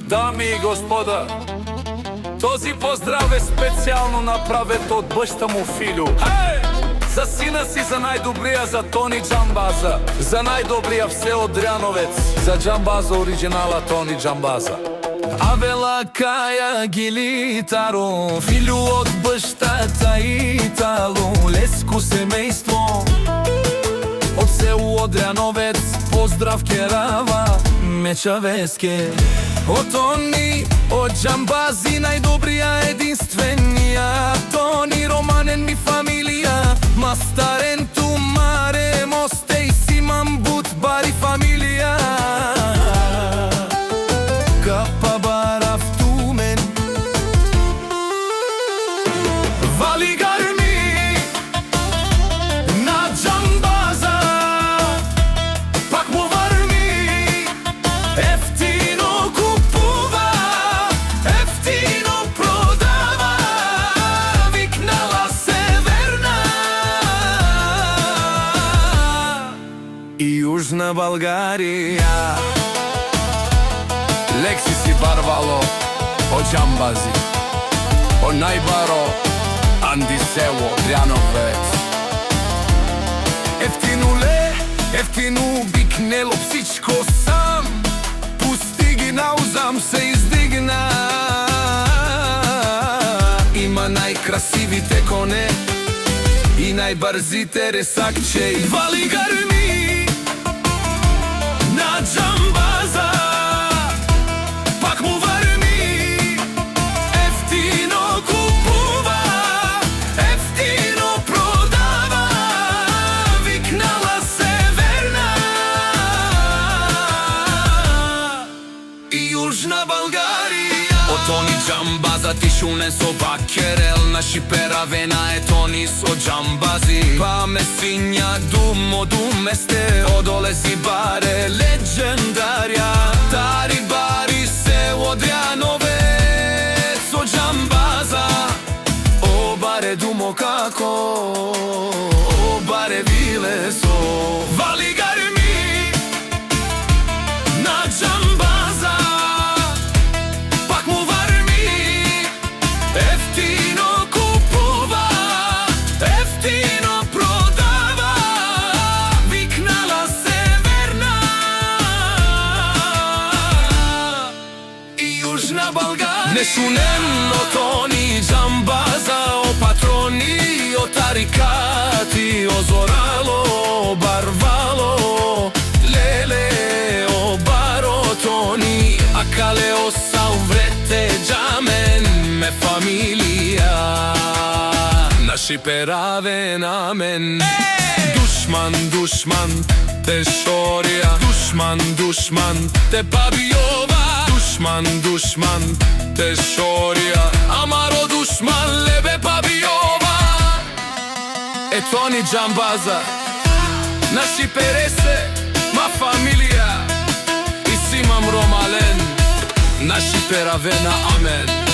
Дами и господа, този поздрав е специјално направет од баща му Филю. За сина си, за најдобрија, за Тони Џамбаза, за најдобрија все од Дрјановец, за Џамбаза оригинала Тони Џамбаза. Авела Каја Гилитаро, Филю од бащата Итало, леско семејство од село Дрјановец, поздрав Керава, Мечавеске. Од Тони, од Џамбази, најдобрија, единственија, Тони Романен ми фамилија, Мастарен Тумаре, Мостеј, Симан Бут, Бари фамилија, Капа Барав Тумен, Вали Гарми, на Џамбаза, пак му варми, ефтино купува, ефтино продава, викнала Северна и Јужна Българија. Лекси си барвало од Џамбази, од најбаро Анди село Дрјановец. Ефтину бикнело псичко сам, пусти ги наузам се издигна. Има најкрасивите коне и најбарзите ресакчеи. Вали гарми на Џамбаза, пак му варми, ефтино купува, ефтино продава, викнала Северна и Јужна Българија. Од Тони Џамбаза ти шунен со бакерел, на шиперавена е Тони со Џамбази. Па месиња думо думесте, одоле си баре легендарија, тари бари се од Дрјановец со Џамбаза. О баре думо како, о баре вилесо, вали гарми на Џамбаза, пак му варми, ефтино купува, ефтино продава, викнала Северна и Јужна Българија. Нешунено Тони Џамбаза, о патрони, о тарикати, о зорало, о барвало, леле, о баро Тони, а кале о сауврете џамен ме фамилија, на шипераве на мен. Душман, те шорија, душман, те пабиова, душман, те шорија, амаро душман лебе пабиова. Е Тони Џамбаза, на шипересе, ма фамилија, и Симам Ромален, на шиперавена, амен.